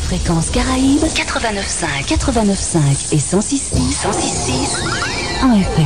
Fréquence Caraïbes 89.5, 89.5 et 106.6 en FM.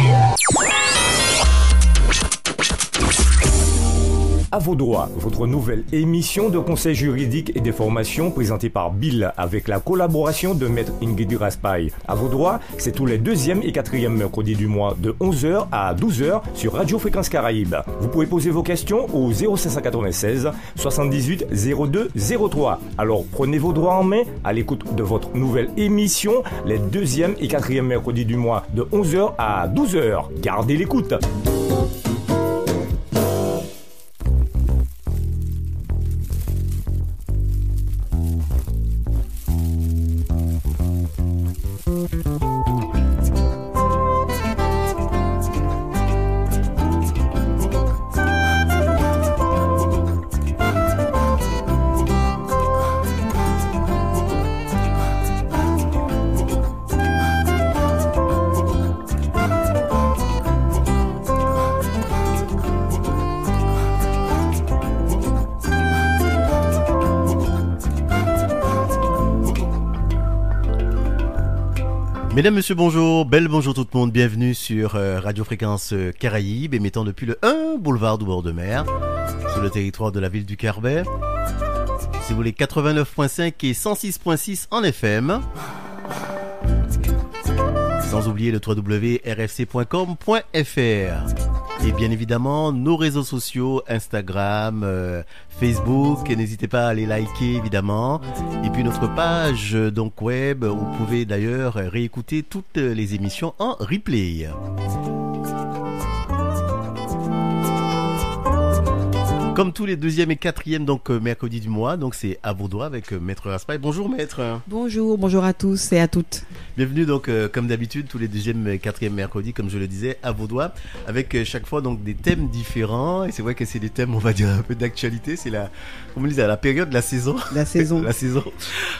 À vos droits, votre nouvelle émission de conseil juridique et des formations présentée par Bill avec la collaboration de Maître Ingrid Raspail. À vos droits, c'est tous les 2e et 4e mercredis du mois de 11h à 12h sur Radio Fréquence Caraïbes. Vous pouvez poser vos questions au 0596 78 02 03. Alors prenez vos droits en main à l'écoute de votre nouvelle émission les 2e et 4e mercredis du mois de 11h à 12h. Gardez l'écoute. Mesdames, Messieurs, bonjour, belle bonjour tout le monde, bienvenue sur Radio Fréquence Caraïbes, émettant depuis le 1 boulevard du bord de mer, sur le territoire de la ville du Carbet. Si vous voulez 89.5 et 106.6 en FM, sans oublier le www.rfc.com.fr. Et bien évidemment, nos réseaux sociaux, Instagram, Facebook, n'hésitez pas à les liker évidemment. Et puis notre page donc web, où vous pouvez d'ailleurs réécouter toutes les émissions en replay. Comme tous les 2e et 4e donc mercredi du mois, donc c'est à vos doigts avec Maître Raspail. Bonjour Maître. Bonjour à tous et à toutes. Bienvenue donc comme d'habitude tous les 2e et 4e mercredis, comme je le disais, à vos doigts, avec chaque fois donc des thèmes différents. Et c'est vrai que c'est des thèmes, on va dire, un peu d'actualité. C'est la, comme on disait, la période de la saison. La saison. La saison.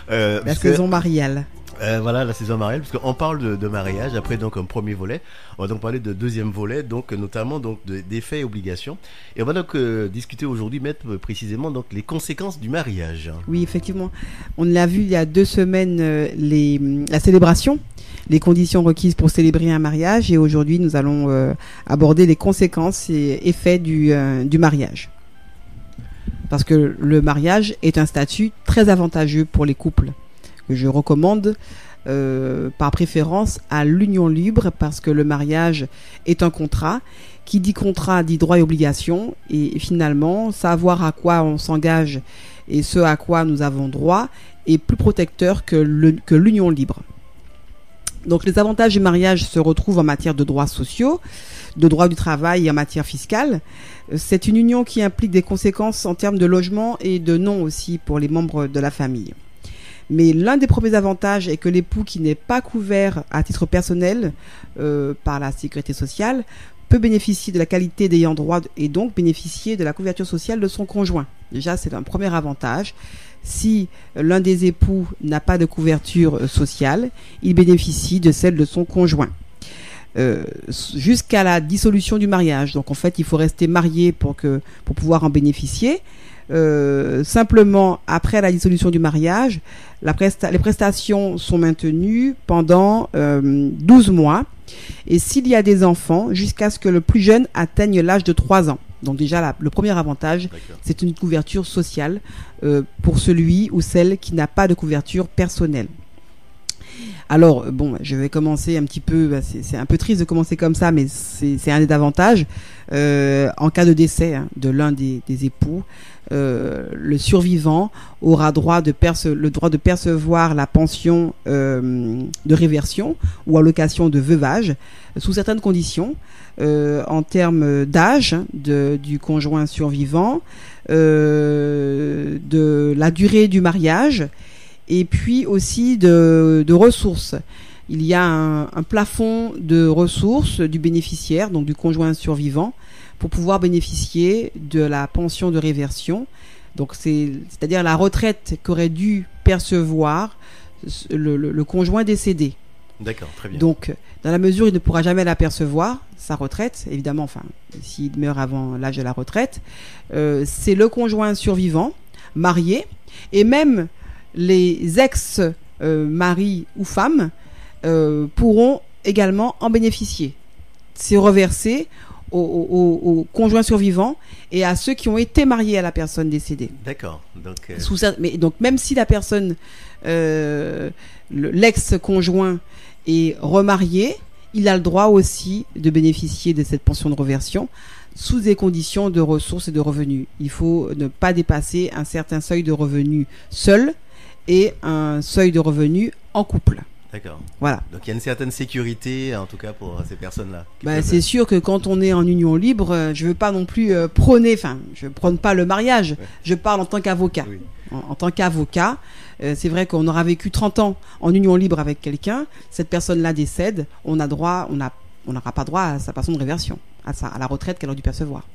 La saison mariale. Voilà, la saison mariale, parce qu'on parle de mariage. Après donc un premier volet, on va donc parler de deuxième volet, donc notamment donc des faits et obligations. Et on va donc discuter aujourd'hui, mettre précisément donc les conséquences du mariage. Oui, effectivement, on l'a vu il y a 2 semaines, la célébration, les conditions requises pour célébrer un mariage, et aujourd'hui nous allons aborder les conséquences et effets du mariage. Parce que le mariage est un statut très avantageux pour les couples, que je recommande par préférence à l'union libre, parce que le mariage est un contrat. Qui dit contrat dit droit et obligation, et finalement savoir à quoi on s'engage et ce à quoi nous avons droit est plus protecteur que l'union libre. Donc les avantages du mariage se retrouvent en matière de droits sociaux, de droit du travail et en matière fiscale. C'est une union qui implique des conséquences en termes de logement et de nom aussi pour les membres de la famille. Mais l'un des premiers avantages est que l'époux qui n'est pas couvert à titre personnel par la sécurité sociale peut bénéficier de la qualité d'ayant droit et donc bénéficier de la couverture sociale de son conjoint. Déjà, c'est un premier avantage. Si l'un des époux n'a pas de couverture sociale, il bénéficie de celle de son conjoint. Jusqu'à la dissolution du mariage. Donc en fait, il faut rester marié pour pouvoir en bénéficier. Simplement, après la dissolution du mariage, les prestations sont maintenues pendant 12 mois, et s'il y a des enfants, jusqu'à ce que le plus jeune atteigne l'âge de 3 ans. Donc déjà, le premier avantage, c'est une couverture sociale pour celui ou celle qui n'a pas de couverture personnelle. Alors, bon, je vais commencer un petit peu, c'est un peu triste de commencer comme ça, mais c'est un des avantages. En cas de décès de l'un des époux, le survivant aura le droit de percevoir la pension de réversion ou allocation de veuvage sous certaines conditions, en termes d'âge du conjoint survivant, de la durée du mariage, et puis aussi de ressources. Il y a un plafond de ressources du bénéficiaire, donc du conjoint survivant, pour pouvoir bénéficier de la pension de réversion. Donc c'est-à-dire la retraite qu'aurait dû percevoir le conjoint décédé. D'accord, très bien. Donc, dans la mesure où il ne pourra jamais la percevoir, sa retraite, évidemment, enfin, s'il meurt avant l'âge de la retraite, c'est le conjoint survivant, marié, et même les ex-maris ou femmes pourront également en bénéficier. C'est reversé aux conjoints survivants et à ceux qui ont été mariés à la personne décédée. D'accord. Donc, Mais donc même si la personne, l'ex-conjoint est remarié, il a le droit aussi de bénéficier de cette pension de réversion sous des conditions de ressources et de revenus. Il faut ne pas dépasser un certain seuil de revenus seul et un seuil de revenus en couple. D'accord. Voilà. Donc il y a une certaine sécurité, en tout cas pour ces personnes-là. C'est sûr que quand on est en union libre, je veux pas non plus prôner, je prône pas le mariage, Ouais. je parle en tant qu'avocat. Oui. En tant qu'avocat, c'est vrai qu'on aura vécu 30 ans en union libre avec quelqu'un, cette personne-là décède, on n'aura pas droit à sa pension de réversion, à la retraite qu'elle a dû percevoir.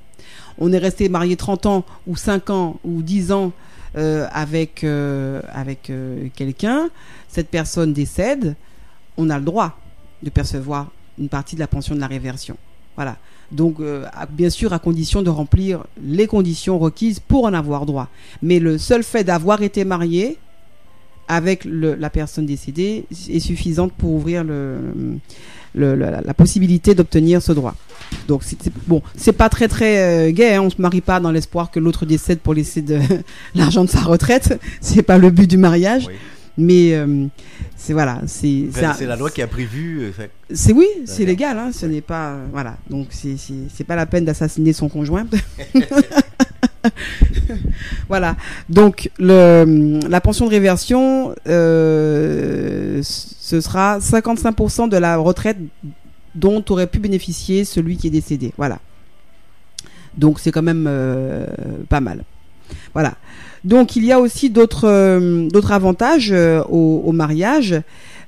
On est resté marié 30 ans ou 5 ans ou 10 ans avec quelqu'un, cette personne décède, on a le droit de percevoir une partie de la pension de la réversion. Voilà. Donc, bien sûr, à condition de remplir les conditions requises pour en avoir droit. Mais le seul fait d'avoir été marié avec la personne décédée est suffisante pour ouvrir la possibilité d'obtenir ce droit. Donc c'est pas très très gai, hein, on se marie pas dans l'espoir que l'autre décède pour laisser l'argent de sa retraite, c'est pas le but du mariage. Oui. Mais c'est la loi qui a prévu. C'est légal, hein, ce n'est pas voilà. Donc c'est pas la peine d'assassiner son conjoint. Voilà. Donc la pension de réversion, ce sera 55% de la retraite dont aurait pu bénéficier celui qui est décédé. Voilà. Donc c'est quand même pas mal. Voilà. Donc il y a aussi d'autres avantages au mariage.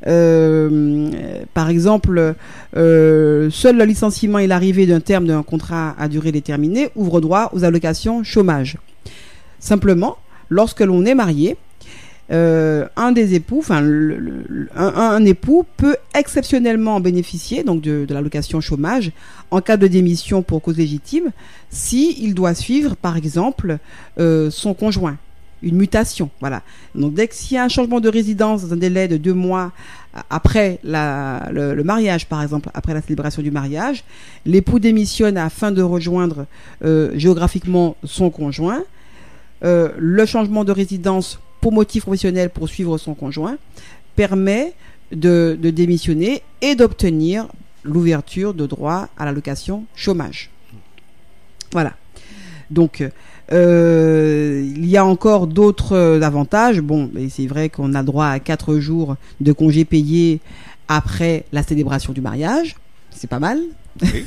Par exemple, seul le licenciement et l'arrivée d'un terme d'un contrat à durée déterminée ouvre droit aux allocations chômage. Simplement, lorsque l'on est marié, un des époux, un époux peut exceptionnellement en bénéficier donc de l'allocation chômage en cas de démission pour cause légitime, si il doit suivre par exemple son conjoint, une mutation, voilà. Donc dès qu'il y a un changement de résidence dans un délai de 2 mois après le mariage, par exemple, après la célébration du mariage, l'époux démissionne afin de rejoindre géographiquement son conjoint. Le changement de résidence pour motif professionnel pour suivre son conjoint permet de démissionner et d'obtenir l'ouverture de droit à l'allocation chômage. Voilà. Donc, il y a encore d'autres avantages. Bon, mais c'est vrai qu'on a droit à 4 jours de congés payés après la célébration du mariage. C'est pas mal. Oui.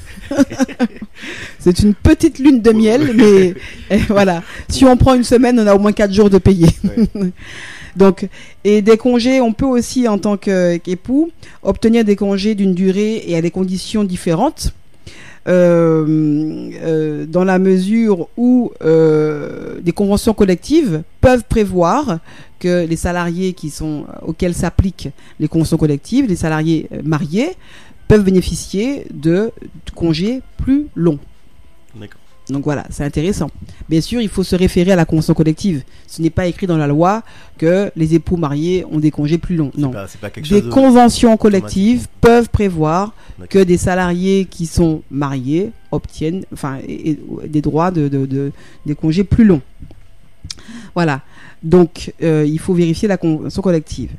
C'est une petite lune de miel, mais voilà. Si on prend une semaine, on a au moins 4 jours de payés. Oui. Donc, et des congés, on peut aussi, en tant qu'époux, obtenir des congés d'une durée et à des conditions différentes. Dans la mesure où des conventions collectives peuvent prévoir que les salariés auxquels s'appliquent les conventions collectives, les salariés mariés, peuvent bénéficier de congés plus longs. D'accord. Donc voilà, c'est intéressant. Bien sûr, il faut se référer à la convention collective. Ce n'est pas écrit dans la loi que les époux mariés ont des congés plus longs. Non. C'est pas quelque chose des conventions collectives peuvent prévoir que des salariés qui sont mariés obtiennent des droits des congés plus longs. Voilà. Donc, il faut vérifier la convention collective.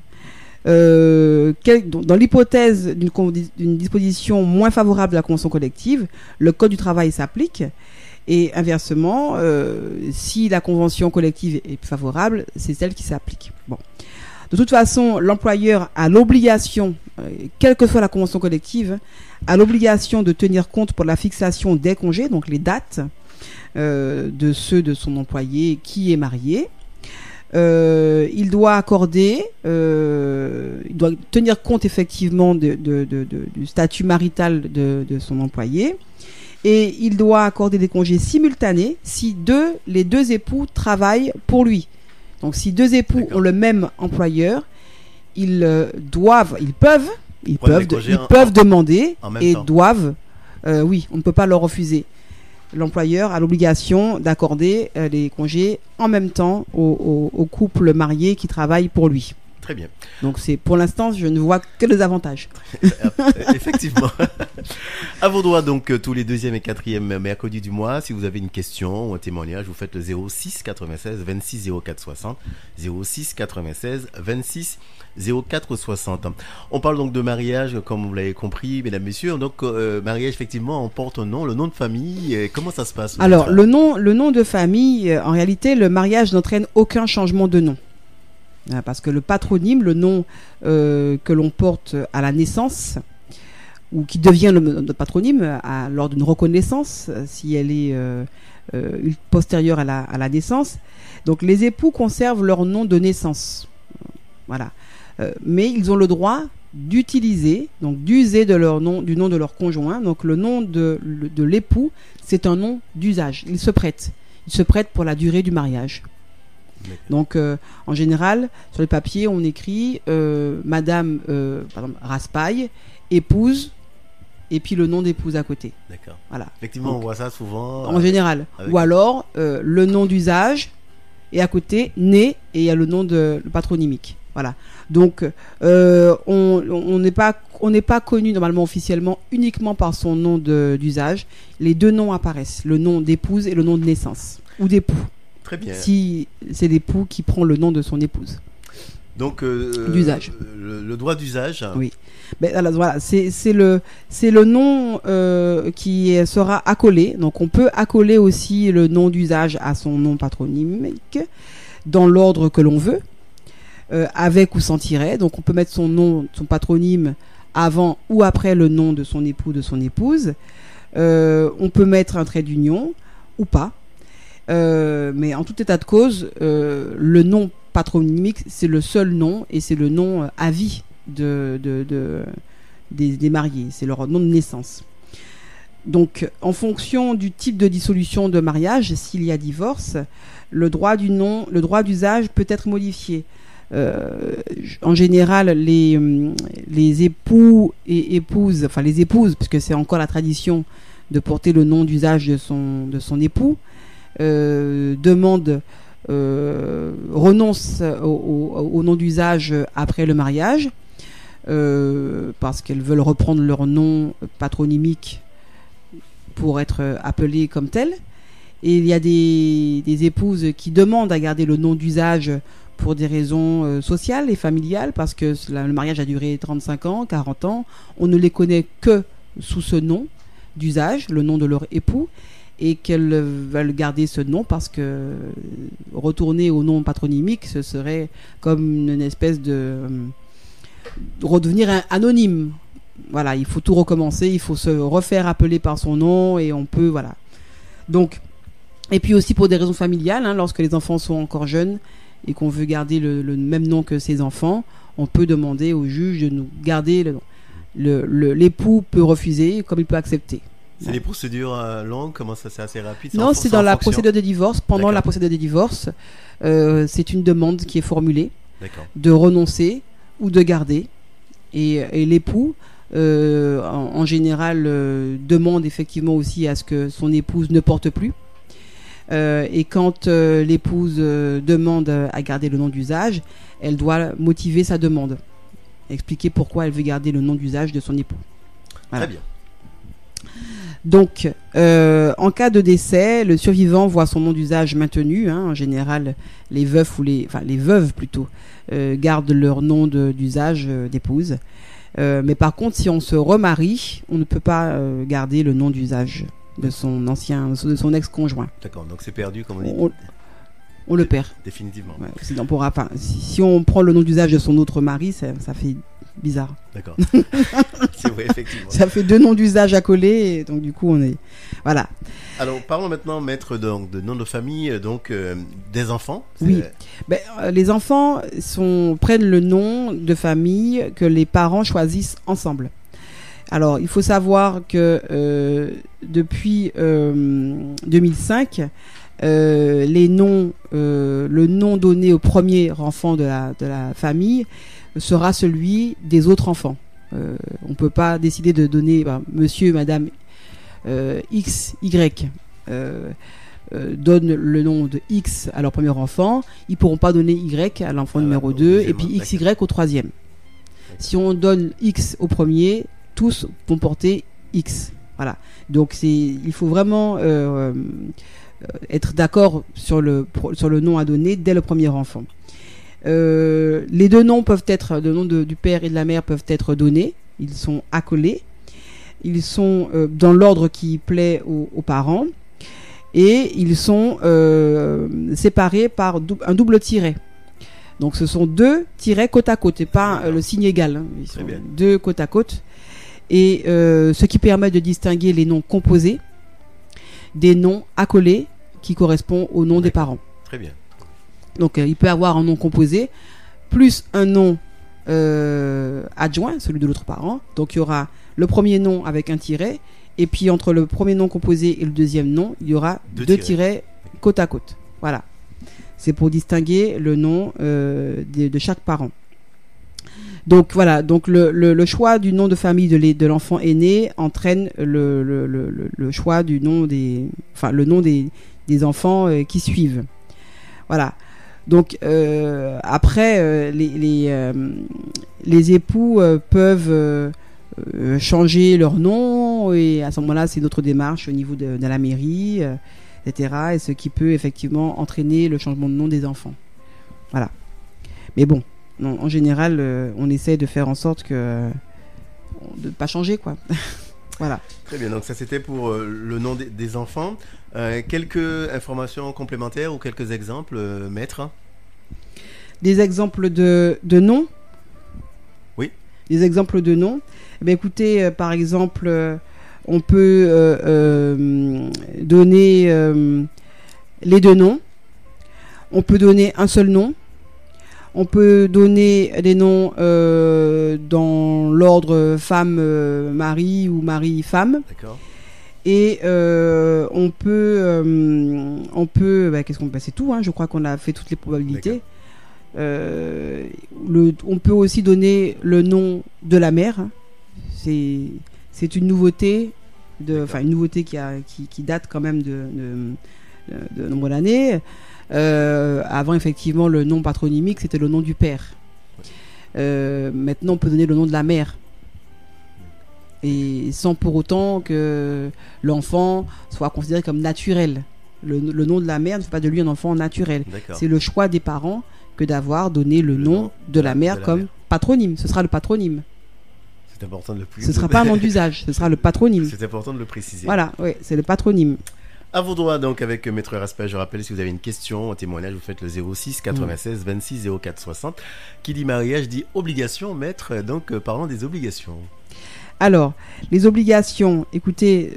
Dans l'hypothèse d'une disposition moins favorable de la convention collective, le code du travail s'applique et inversement, si la convention collective est favorable, c'est celle qui s'applique. Bon. De toute façon, l'employeur a l'obligation, quelle que soit la convention collective, a l'obligation de tenir compte pour la fixation des congés, donc les dates de ceux de son employé qui est marié. Il doit il doit tenir compte effectivement du statut marital de son employé, et il doit accorder des congés simultanés si les deux époux travaillent pour lui. Donc si 2 époux ont le même employeur, ils peuvent demander et doivent, oui, on ne peut pas leur refuser. l'employeur a l'obligation d'accorder les congés en même temps au couple marié qui travaille pour lui. Très bien. Donc pour l'instant, je ne vois que des avantages. Effectivement. À vos droits, donc, tous les 2e et 4e mercredis du mois. Si vous avez une question ou un témoignage, vous faites le 06 96 26 04 60. 06 96 26 04 60. On parle donc de mariage, comme vous l'avez compris, mesdames, messieurs. Donc, mariage, effectivement, on porte un nom, le nom de famille. Comment ça se passe? Alors, le nom de famille, en réalité, le mariage n'entraîne aucun changement de nom. Parce que le patronyme, le nom que l'on porte à la naissance, ou qui devient notre patronyme lors d'une reconnaissance, si elle est postérieure à la naissance. Donc les époux conservent leur nom de naissance. Voilà. Mais ils ont le droit d'user du nom de leur conjoint. Donc le nom de l'époux, c'est un nom d'usage. Il se prête pour la durée du mariage. Donc, en général, sur les papiers, on écrit Madame par exemple, Raspail, épouse, et puis le nom d'épouse à côté. D'accord. Voilà. Effectivement, donc, on voit ça souvent. En général. Ou alors, le nom d'usage, et à côté, né, et il y a le nom le patronymique. Voilà. Donc, on n'est pas connu normalement officiellement uniquement par son nom d'usage. Les deux noms apparaissent, le nom d'épouse et le nom de naissance, ou d'époux. Très bien. Si c'est l'époux qui prend le nom de son épouse. Donc, d'usage. Le droit d'usage. Oui. Ben, alors, voilà, c'est le nom qui sera accolé. Donc, on peut accoler aussi le nom d'usage à son nom patronymique dans l'ordre que l'on veut, avec ou sans tiret. Donc, on peut mettre son patronyme avant ou après le nom de son époux, de son épouse. On peut mettre un trait d'union ou pas. Mais en tout état de cause, le nom patronymique, c'est le seul nom et c'est le nom à vie des mariés. C'est leur nom de naissance. Donc, en fonction du type de dissolution de mariage, s'il y a divorce, le droit d'usage peut être modifié. En général, les époux et épouses, enfin les épouses, puisque c'est encore la tradition de porter le nom d'usage de son époux, renonce au nom d'usage après le mariage parce qu'elles veulent reprendre leur nom patronymique pour être appelées comme telles. Et il y a des épouses qui demandent à garder le nom d'usage pour des raisons sociales et familiales, parce que le mariage a duré 35 ans, 40 ans. On ne les connaît que sous ce nom d'usage, le nom de leur époux, et qu'elles veulent garder ce nom parce que retourner au nom patronymique, ce serait comme une espèce de redevenir anonyme. Voilà, il faut tout recommencer, il faut se refaire appeler par son nom et on peut, voilà. Donc, et puis aussi pour des raisons familiales, lorsque les enfants sont encore jeunes et qu'on veut garder le même nom que ses enfants, on peut demander au juge de nous garder le nom. L'époux peut refuser comme il peut accepter. C'est des procédures longues, comment ça, c'est assez rapide? Non, c'est dans la procédure de divorce. Pendant la procédure de divorce, c'est une demande qui est formulée de renoncer ou de garder. Et l'époux, en général, demande effectivement aussi à ce que son épouse ne porte plus. Et quand l'épouse demande à garder le nom d'usage, elle doit motiver sa demande. Expliquer pourquoi elle veut garder le nom d'usage de son époux. Voilà. Très bien. Donc, en cas de décès, le survivant voit son nom d'usage maintenu. En général, les veufs les veuves plutôt gardent leur nom d'usage d'épouse. Mais par contre, si on se remarie, on ne peut pas garder le nom d'usage de son ex-conjoint. D'accord, donc c'est perdu, comme on dit. On le perd. Définitivement. Ouais, si on prend le nom d'usage de son autre mari, ça fait bizarre. D'accord. C'est vrai, effectivement. Ça fait deux noms d'usage à coller, et donc du coup, on est... Voilà. Alors, parlons maintenant, maître, donc, de nom de famille, donc des enfants. Oui. Les enfants prennent le nom de famille que les parents choisissent ensemble. Alors, il faut savoir que depuis 2005, le nom donné au premier enfant de la famille sera celui des autres enfants. On ne peut pas décider de donner monsieur, madame X, Y. donnent le nom de X à leur premier enfant, ils pourront pas donner Y à l'enfant numéro 2 et puis XY au troisième. Si on donne X au premier, tous vont porter X. Voilà. Donc il faut vraiment être d'accord sur le nom à donner dès le premier enfant. Les deux noms peuvent être, le nom du père et de la mère peuvent être donnés. Ils sont accolés. Ils sont dans l'ordre qui plaît aux parents. Et ils sont séparés par un double tiret. Donc ce sont deux tirets côte à côte et pas le signe égal. Hein. Ils sont deux côte à côte. Et ce qui permet de distinguer les noms composés des noms accolés qui correspondent au nom des parents. Très bien. Donc il peut y avoir un nom composé plus un nom adjoint, celui de l'autre parent. Donc il y aura le premier nom avec un tiret. Et puis entre le premier nom composé et le deuxième nom, il y aura deux tirets côte à côte. Voilà. C'est pour distinguer le nom de chaque parent. Donc voilà. Donc le choix du nom de famille de l'enfant aîné entraîne le choix du nom le nom des enfants qui suivent. Voilà. Donc après les époux peuvent changer leur nom et à ce moment-là c'est notre démarche au niveau de la mairie, etc. Et ce qui peut effectivement entraîner le changement de nom des enfants. Voilà. Mais bon, non, en général, on essaie de faire en sorte de ne pas changer, quoi. Voilà. Très bien, donc ça c'était pour le nom des enfants. Quelques informations complémentaires ou quelques exemples, maître? Des exemples de noms? Oui. Des exemples de noms. Eh bien, écoutez, par exemple, on peut donner les deux noms. On peut donner un seul nom. On peut donner des noms dans l'ordre femme-mari ou mari-femme. D'accord. Et on peut qu'est-ce qu'on peut, c'est tout, hein, je crois qu'on a fait toutes les probabilités. On peut aussi donner le nom de la mère. C'est une nouveauté une nouveauté qui date quand même de nombreuses années. Avant effectivement le nom patronymique c'était le nom du père. Maintenant on peut donner le nom de la mère. Et sans pour autant que l'enfant soit considéré comme naturel. Le nom de la mère ne fait pas de lui un enfant naturel. D'accord. C'est le choix des parents que d'avoir donné le nom de la mère comme patronyme. Ce sera le patronyme. C'est important de le préciser. Ce ne sera pas un nom d'usage, ce sera le patronyme. C'est important de le préciser. Voilà, oui, c'est le patronyme. À vos droits donc avec Maître Raspail. Je rappelle, si vous avez une question, un témoignage, vous faites le 06 96 26 04 60. Qui dit mariage dit obligation, maître. Donc parlons des obligations. Alors, les obligations, écoutez,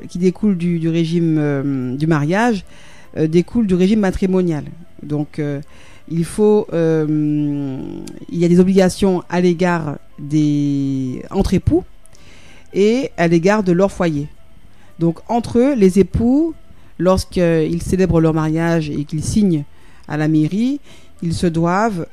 qui découlent du régime du mariage, découlent du régime matrimonial. Donc, il y a des obligations à l'égard entre époux et à l'égard de leur foyer. Donc, entre eux, les époux, lorsqu'ils célèbrent leur mariage et qu'ils signent à la mairie, ils se doivent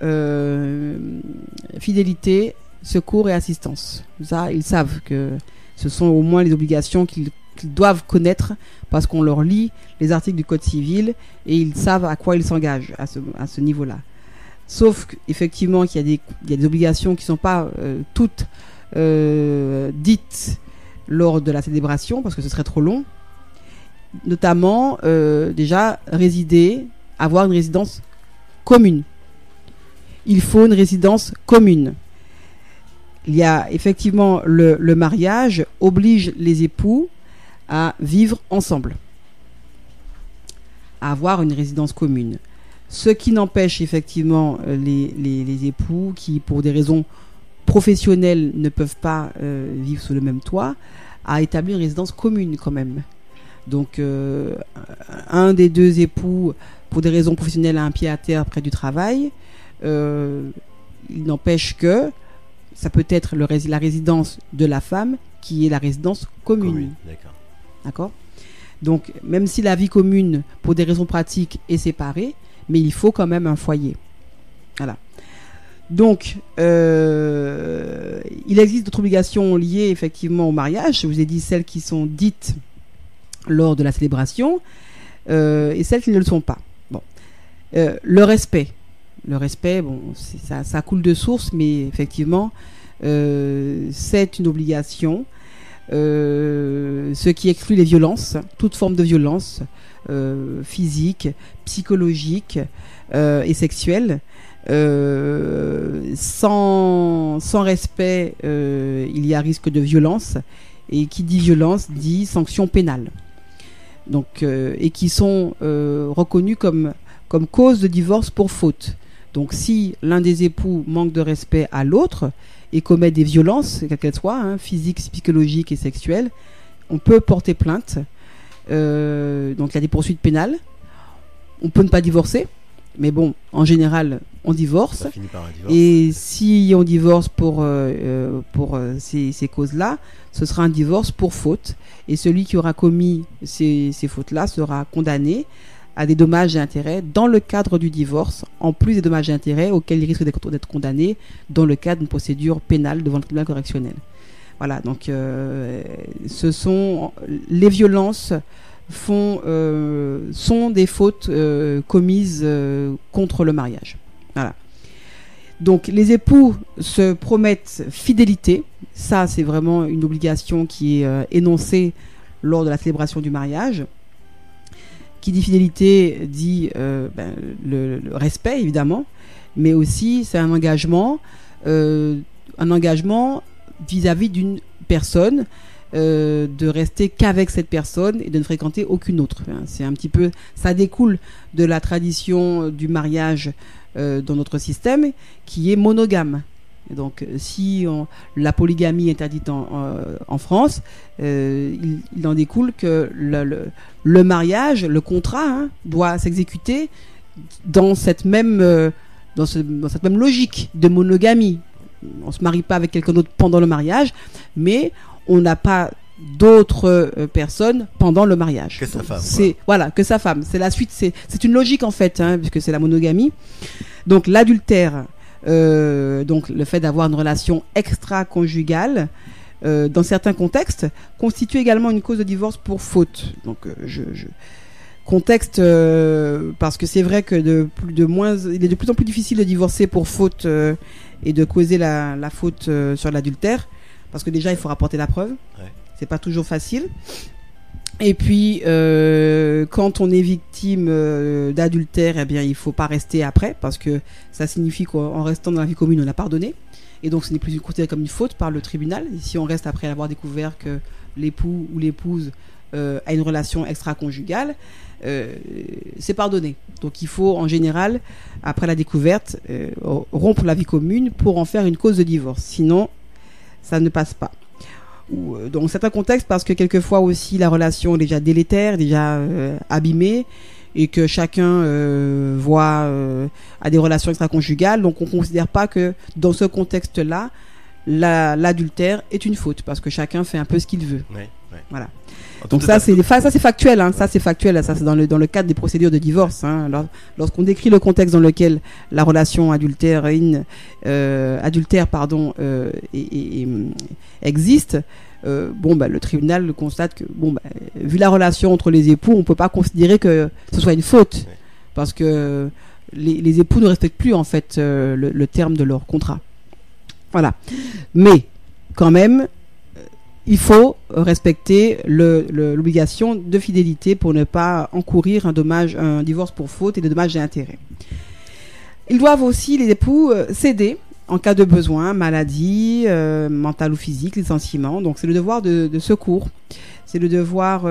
fidélité, secours et assistance. Ça, ils savent que ce sont au moins les obligations qu'ils doivent connaître parce qu'on leur lit les articles du Code civil et ils savent à quoi ils s'engagent à ce niveau-là. Sauf qu'effectivement qu'il y a des obligations qui ne sont pas toutes dites lors de la célébration parce que ce serait trop long. Notamment, déjà, avoir une résidence commune. Il faut une résidence commune. Il y a effectivement le mariage oblige les époux à vivre ensemble, à avoir une résidence commune. Ce qui n'empêche effectivement les époux qui, pour des raisons professionnelles, ne peuvent pas vivre sous le même toit, à établir une résidence commune quand même. Donc, un des deux époux, pour des raisons professionnelles, a un pied à terre près du travail. Il n'empêche que ça peut être la résidence de la femme qui est la résidence commune. D'accord. Donc, même si la vie commune, pour des raisons pratiques, est séparée, mais il faut quand même un foyer. Voilà. Donc, il existe d'autres obligations liées effectivement au mariage. Je vous ai dit celles qui sont dites lors de la célébration et celles qui ne le sont pas. Bon, le respect, bon, ça coule de source, mais effectivement, c'est une obligation. Ce qui exclut les violences, toute forme de violence physique, psychologique et sexuelle. Sans respect, il y a risque de violence, et qui dit violence dit sanction pénale. Donc, et qui sont reconnus comme cause de divorce pour faute. Donc, si l'un des époux manque de respect à l'autre et commet des violences, quelles qu'elles soient, physiques, psychologiques et sexuelles, on peut porter plainte. Donc, il y a des poursuites pénales. On peut ne pas divorcer, mais bon, en général, on divorce. Ça finit par un divorce. Et si on divorce pour ces causes-là, ce sera un divorce pour faute. Et celui qui aura commis ces fautes-là sera condamné à des dommages et intérêts dans le cadre du divorce, en plus des dommages et intérêts auxquels il risque d'être condamné dans le cadre d'une procédure pénale devant le tribunal correctionnel. Voilà, donc les violences sont des fautes commises contre le mariage. Voilà. Donc les époux se promettent fidélité. Ça, c'est vraiment une obligation qui est énoncée lors de la célébration du mariage. Qui dit fidélité dit le respect, évidemment, mais aussi c'est un engagement vis-à-vis d'une personne, de rester qu'avec cette personne et de ne fréquenter aucune autre. C'est un petit peu, ça découle de la tradition du mariage dans notre système qui est monogame. Et donc, si la polygamie est interdite en France, il en découle que le mariage, le contrat, doit s'exécuter dans cette même logique de monogamie. On ne se marie pas avec quelqu'un d'autre pendant le mariage, mais on n'a pas d'autres personnes pendant le mariage. Que sa femme. Voilà, que sa femme. C'est la suite. C'est une logique en fait, puisque c'est la monogamie. Donc l'adultère. Donc le fait d'avoir une relation extra-conjugale dans certains contextes constitue également une cause de divorce pour faute. Donc contexte parce que c'est vrai que il est de plus en plus difficile de divorcer pour faute et de causer la faute sur l'adultère, parce que déjà il faut rapporter la preuve. Ouais. C'est pas toujours facile. Et puis, quand on est victime d'adultère, eh bien, il faut pas rester après, parce que ça signifie qu'en restant dans la vie commune, on a pardonné. Et donc, ce n'est plus considéré comme une faute par le tribunal. Et si on reste après avoir découvert que l'époux ou l'épouse a une relation extra-conjugale, c'est pardonné. Donc, il faut, en général, après la découverte, rompre la vie commune pour en faire une cause de divorce. Sinon, ça ne passe pas. Dans certains contextes, parce que quelquefois aussi la relation est déjà délétère, déjà abîmée, et que chacun a des relations extra-conjugales, donc on ne considère pas que dans ce contexte-là, l'adultère est une faute, parce que chacun fait un peu ce qu'il veut. Ouais. Voilà. Donc ça c'est factuel, ça c'est factuel, ça c'est dans le cadre des procédures de divorce. Lorsqu'on décrit le contexte dans lequel la relation adultère existe, le tribunal constate que vu la relation entre les époux, on peut pas considérer que ce soit une faute, parce que les époux ne respectent plus en fait le terme de leur contrat. Voilà. Mais quand même, il faut respecter l'obligation de fidélité pour ne pas encourir un divorce pour faute et des dommages et intérêts. Ils doivent aussi, les époux, céder en cas de besoin, maladie, mentale ou physique, licenciement. Donc c'est le devoir de secours. C'est le devoir,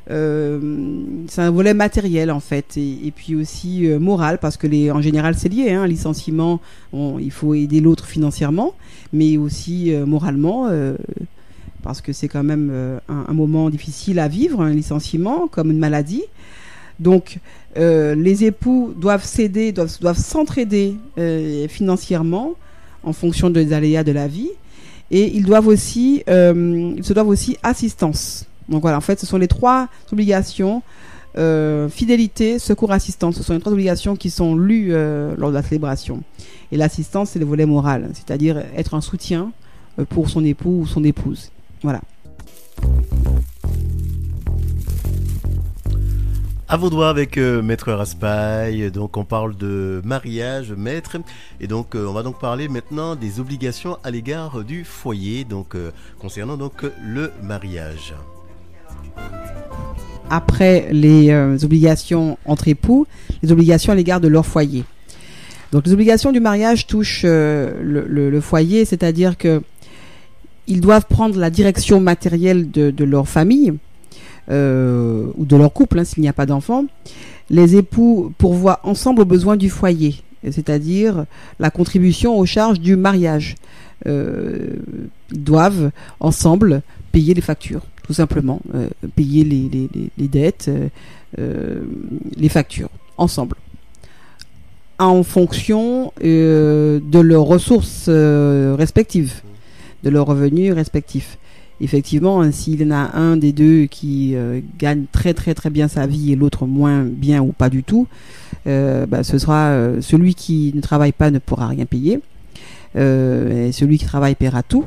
c'est un volet matériel en fait, et puis aussi moral, parce que en général c'est lié. Licenciement, il faut aider l'autre financièrement, mais aussi moralement. Parce que c'est quand même un moment difficile à vivre, un licenciement, comme une maladie. Donc, les époux doivent céder, doivent s'entraider financièrement en fonction des aléas de la vie, et ils se doivent aussi assistance. Donc voilà, en fait, ce sont les trois obligations, fidélité, secours, assistance. Ce sont les trois obligations qui sont lues lors de la célébration. Et l'assistance, c'est le volet moral, c'est-à-dire être un soutien pour son époux ou son épouse. Voilà. À vos doigts avec Maître Raspail. Donc on parle de mariage, maître, et donc on va donc parler maintenant des obligations à l'égard du foyer, donc concernant donc le mariage. Après les obligations entre époux, les obligations à l'égard de leur foyer. Donc les obligations du mariage touchent le foyer, c'est-à-dire que ils doivent prendre la direction matérielle de leur famille. Ou de leur couple, s'il n'y a pas d'enfants. Les époux pourvoient ensemble aux besoins du foyer, c'est-à-dire la contribution aux charges du mariage. Ils doivent ensemble payer les factures, tout simplement, payer les dettes, les factures, ensemble, en fonction de leurs ressources respectives, de leurs revenus respectifs. Effectivement, s'il y en a un des deux qui gagne très très très bien sa vie et l'autre moins bien ou pas du tout, ce sera celui qui ne travaille pas ne pourra rien payer, et celui qui travaille paiera tout.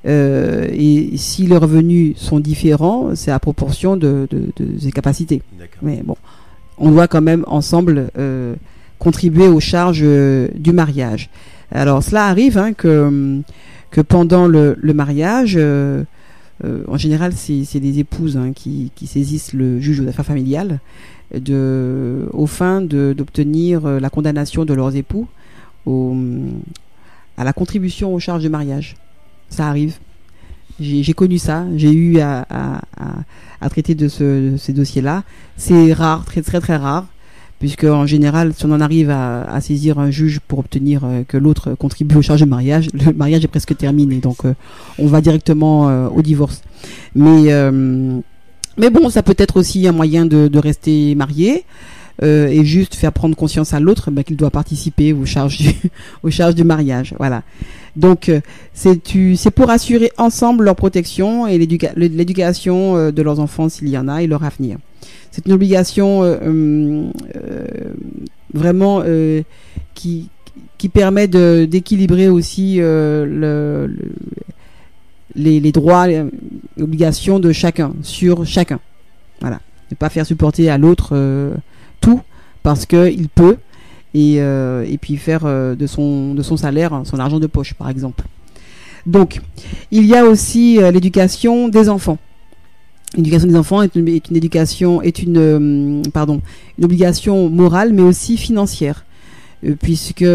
Et si les revenus sont différents, c'est à proportion de ses capacités. D'accord. Mais bon, on doit quand même ensemble contribuer aux charges du mariage. Alors cela arrive que pendant le mariage, en général, c'est les épouses qui saisissent le juge aux affaires familiales au fin d'obtenir la condamnation de leurs époux à la contribution aux charges de mariage. Ça arrive. J'ai connu ça. J'ai eu à traiter de ces dossiers-là. C'est rare, très très très rare. Puisque en général, si on en arrive à saisir un juge pour obtenir que l'autre contribue aux charges de mariage, le mariage est presque terminé. Donc on va directement au divorce. Mais bon, ça peut être aussi un moyen de rester marié et juste faire prendre conscience à l'autre qu'il doit participer aux charges du mariage. Voilà. Donc c'est pour assurer ensemble leur protection et l'éducation de leurs enfants s'il y en a et leur avenir. C'est une obligation vraiment qui permet d'équilibrer aussi les droits et obligations de chacun sur chacun. Voilà. Ne pas faire supporter à l'autre tout parce qu'il peut et puis faire de son salaire son argent de poche, par exemple. Donc, il y a aussi l'éducation des enfants. L'éducation des enfants est une obligation morale, mais aussi financière, puisque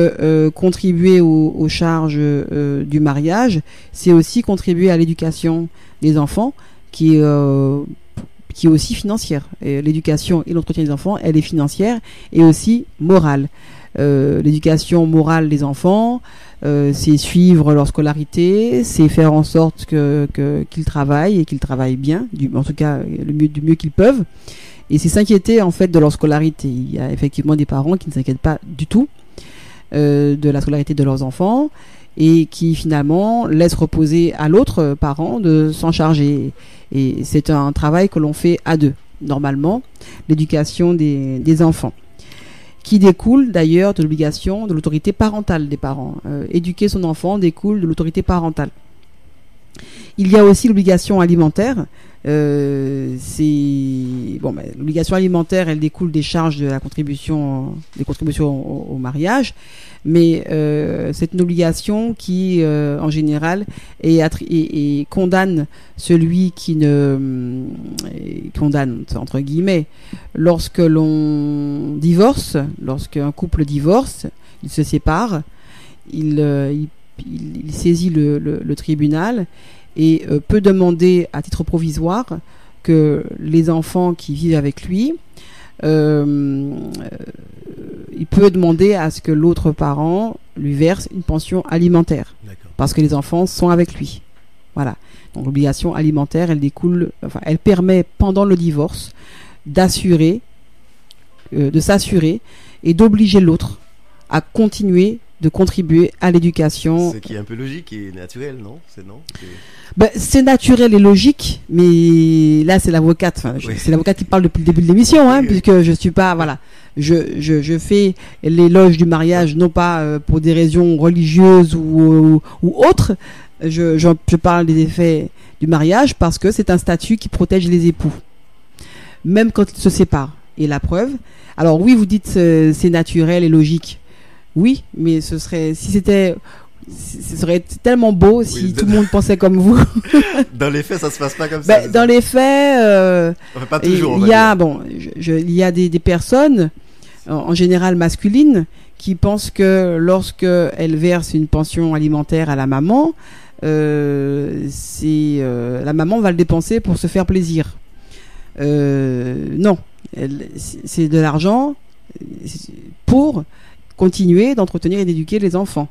contribuer aux charges du mariage, c'est aussi contribuer à l'éducation des enfants, qui est aussi financière. Et l'éducation et l'entretien des enfants, elle est financière et aussi morale. L'éducation morale des enfants, c'est suivre leur scolarité, c'est faire en sorte qu'ils travaillent et qu'ils travaillent bien, en tout cas du mieux qu'ils peuvent, et c'est s'inquiéter en fait de leur scolarité. Il y a effectivement des parents qui ne s'inquiètent pas du tout de la scolarité de leurs enfants et qui finalement laissent reposer à l'autre parent de s'en charger, et c'est un travail que l'on fait à deux normalement, l'éducation des enfants, qui découle d'ailleurs de l'obligation de l'autorité parentale des parents. Éduquer son enfant découle de l'autorité parentale. Il y a aussi l'obligation alimentaire. L'obligation alimentaire, elle découle des charges de la contribution, des contributions au mariage, mais c'est une obligation qui, en général, condamne celui qui condamne entre guillemets lorsque l'on divorce, lorsqu'un couple divorce, il se sépare, il saisit le tribunal et peut demander à titre provisoire que les enfants qui vivent avec lui, il peut demander à ce que l'autre parent lui verse une pension alimentaire. D'accord. Parce que les enfants sont avec lui. Voilà. Donc l'obligation alimentaire, elle permet pendant le divorce de s'assurer et d'obliger l'autre à continuer de contribuer à l'éducation. Ce qui est un peu logique et naturel, non ? C'est naturel et logique, mais là c'est l'avocate. C'est l'avocate qui parle depuis le début de l'émission, puisque je suis pas, voilà, je fais l'éloge du mariage non pas pour des raisons religieuses ou autres. Je parle des effets du mariage parce que c'est un statut qui protège les époux, même quand ils se séparent. Et la preuve. Alors oui, vous dites c'est naturel et logique. Oui, mais ce serait tellement beau si tout le monde pensait comme vous. Dans les faits, ça se passe pas comme ça. Dans les faits, enfin, pas toujours. Il y a des personnes, en général masculines, qui pensent que lorsque elles versent une pension alimentaire à la maman, la maman va le dépenser pour se faire plaisir. Non, c'est de l'argent pour continuer d'entretenir et d'éduquer les enfants.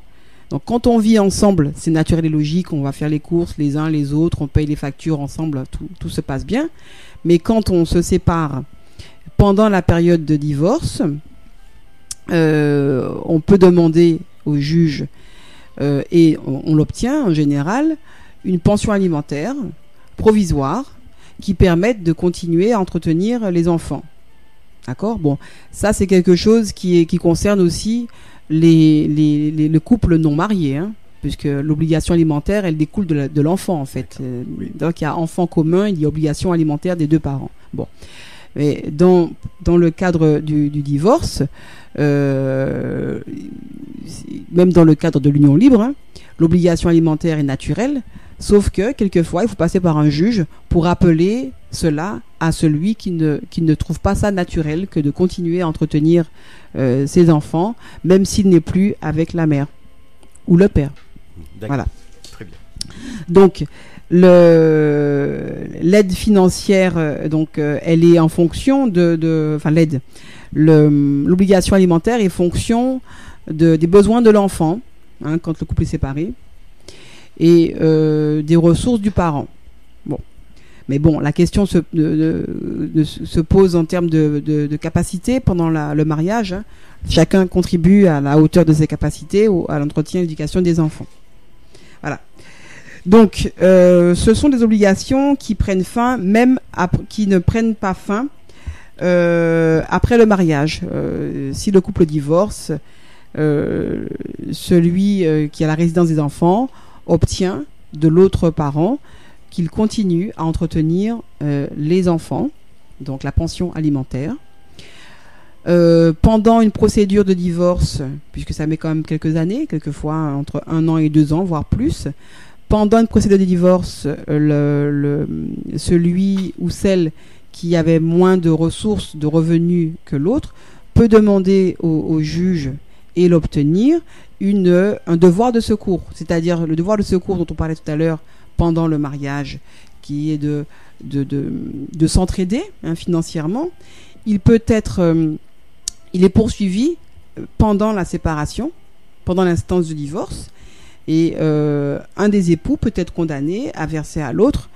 Donc quand on vit ensemble, c'est naturel et logique, on va faire les courses les uns les autres, on paye les factures ensemble, tout se passe bien. Mais quand on se sépare pendant la période de divorce, on peut demander au juge, et on l'obtient en général, une pension alimentaire provisoire qui permette de continuer à entretenir les enfants. D'accord ? Bon, ça c'est quelque chose qui concerne aussi le couple non marié, hein, puisque l'obligation alimentaire, elle découle de l'enfant en fait. Oui. Donc il y a enfant commun, il y a obligation alimentaire des deux parents. Bon, mais dans le cadre du divorce, même dans le cadre de l'union libre, hein, l'obligation alimentaire est naturelle, sauf que quelquefois il faut passer par un juge pour rappeler cela à celui qui ne trouve pas ça naturel que de continuer à entretenir ses enfants, même s'il n'est plus avec la mère ou le père. D'accord. Voilà. Très bien. Donc l'aide financière, elle est en fonction l'aide. L'obligation alimentaire est fonction des besoins de l'enfant, hein, quand le couple est séparé, et des ressources du parent. Bon. Mais bon, la question se pose en termes de capacité pendant le mariage. Hein. Chacun contribue à la hauteur de ses capacités à l'entretien et l'éducation des enfants. Voilà. Donc, ce sont des obligations qui prennent fin, qui ne prennent pas fin après le mariage. Si le couple divorce, celui qui a la résidence des enfants obtient de l'autre parent qu'il continue à entretenir les enfants, donc la pension alimentaire. Pendant une procédure de divorce, puisque ça met quand même quelques années, quelquefois entre 1 an et 2 ans, voire plus, pendant une procédure de divorce, celui ou celle qui avait moins de ressources, de revenus que l'autre, peut demander au juge et l'obtenir un devoir de secours, c'est-à-dire le devoir de secours dont on parlait tout à l'heure pendant le mariage, qui est de s'entraider, hein, financièrement. Il est poursuivi pendant la séparation, pendant l'instance de divorce, et un des époux peut être condamné à verser à l'autre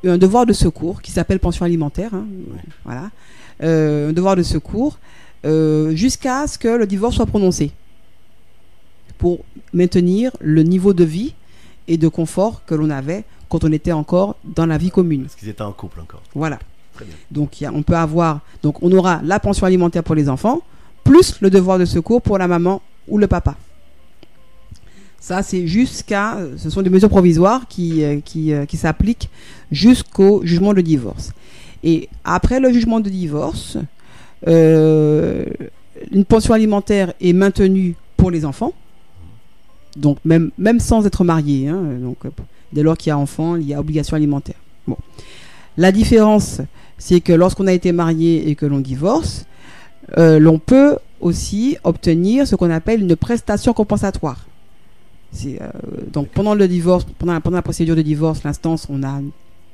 un devoir de secours qui s'appelle pension alimentaire, hein, oui. Voilà, un devoir de secours jusqu'à ce que le divorce soit prononcé, pour maintenir le niveau de vie et de confort que l'on avait quand on était encore dans la vie commune. Parce qu'ils étaient en couple encore. Voilà. Très bien. Donc on aura la pension alimentaire pour les enfants, plus le devoir de secours pour la maman ou le papa. Ça, ce sont des mesures provisoires qui s'appliquent jusqu'au jugement de divorce. Et après le jugement de divorce, une pension alimentaire est maintenue pour les enfants. Donc même sans être marié, hein, donc dès lors qu'il y a enfant, il y a obligation alimentaire. Bon, la différence, c'est que lorsqu'on a été marié et que l'on divorce, l'on peut aussi obtenir ce qu'on appelle une prestation compensatoire. Donc pendant le divorce, pendant la procédure de divorce, l'instance, on a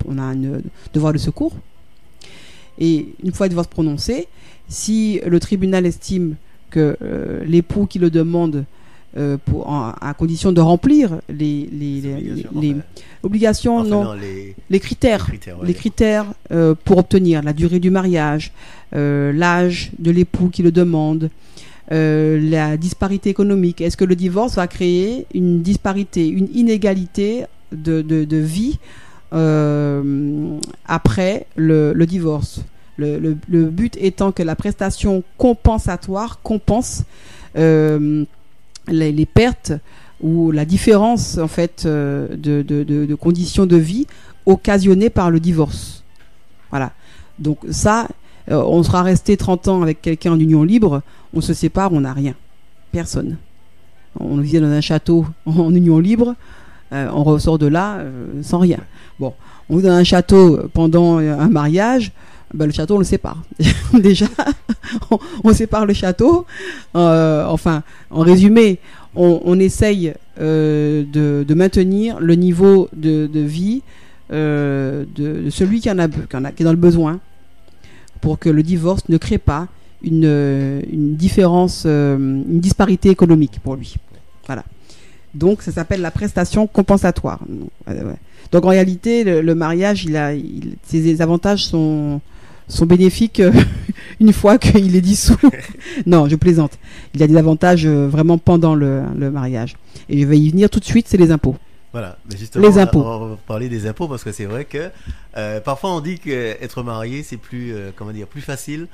un devoir de secours. Et une fois le divorce prononcé, si le tribunal estime que l'époux qui le demande à condition de remplir les obligations, les critères pour obtenir la durée du mariage, l'âge de l'époux qui le demande, la disparité économique. Est-ce que le divorce va créer une disparité, une inégalité de vie après le divorce? Le but étant que la prestation compensatoire compense les pertes ou la différence en fait de conditions de vie occasionnées par le divorce. Voilà. Donc ça, On sera resté 30 ans avec quelqu'un en union libre, on se sépare, on n'a rien. Personne. On vit dans un château en union libre, on ressort de là sans rien. Bon, on vit dans un château pendant un mariage, le château on le sépare. Déjà, on sépare le château. Enfin, en résumé, on essaye de maintenir le niveau de vie de celui qui est dans le besoin, pour que le divorce ne crée pas une différence, une disparité économique pour lui. Voilà. Donc ça s'appelle la prestation compensatoire. Donc en réalité, le mariage, ses avantages sont bénéfiques une fois qu'il est dissous. Non, je plaisante. Il y a des avantages vraiment pendant le mariage. Et je vais y venir tout de suite, c'est les impôts. Voilà, mais justement, les impôts. On va parler des impôts parce que c'est vrai que parfois on dit qu'être marié c'est plus plus facile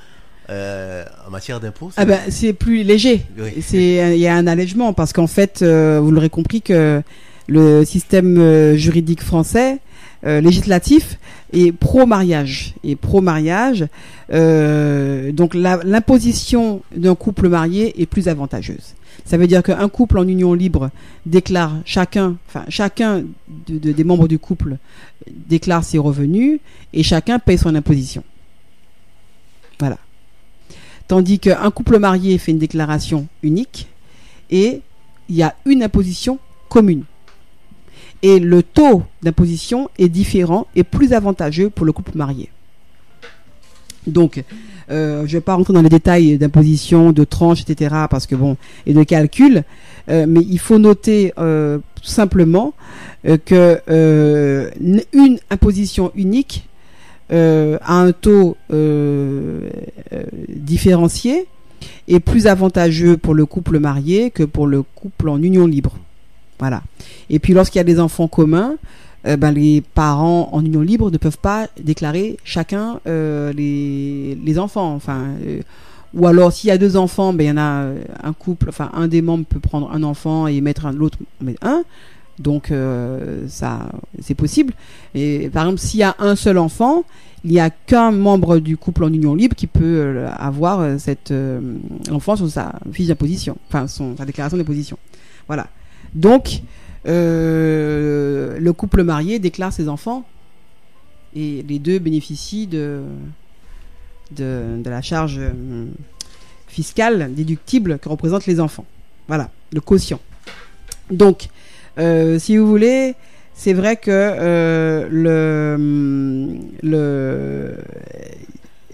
en matière d'impôts. C'est plus léger. Oui. Il y a un allègement parce qu'en fait, vous l'aurez compris que le système juridique français législatif est pro-mariage. Donc l'imposition d'un couple marié est plus avantageuse. Ça veut dire qu'un couple en union libre déclare chacun des membres du couple déclare ses revenus et chacun paye son imposition. Voilà. Tandis qu'un couple marié fait une déclaration unique et il y a une imposition commune. Et le taux d'imposition est différent et plus avantageux pour le couple marié. Donc, je ne vais pas rentrer dans les détails d'imposition, de tranches, etc. parce que et de calcul, mais il faut noter tout simplement que une imposition unique a un taux différencié est plus avantageux pour le couple marié que pour le couple en union libre. Voilà. Et puis lorsqu'il y a des enfants communs, les parents en union libre ne peuvent pas déclarer chacun les enfants. Enfin, ou alors s'il y a 2 enfants, il y en a un couple, enfin un des membres peut prendre un enfant et mettre l'autre un. Donc ça, c'est possible. Et par exemple, s'il y a un seul enfant, il n'y a qu'un membre du couple en union libre qui peut avoir cet enfant sur sa fiche d'imposition, enfin sa déclaration d'imposition. Voilà. Donc le couple marié déclare ses enfants et les deux bénéficient de la charge fiscale déductible que représentent les enfants. Voilà, le quotient. Donc, si vous voulez, c'est vrai que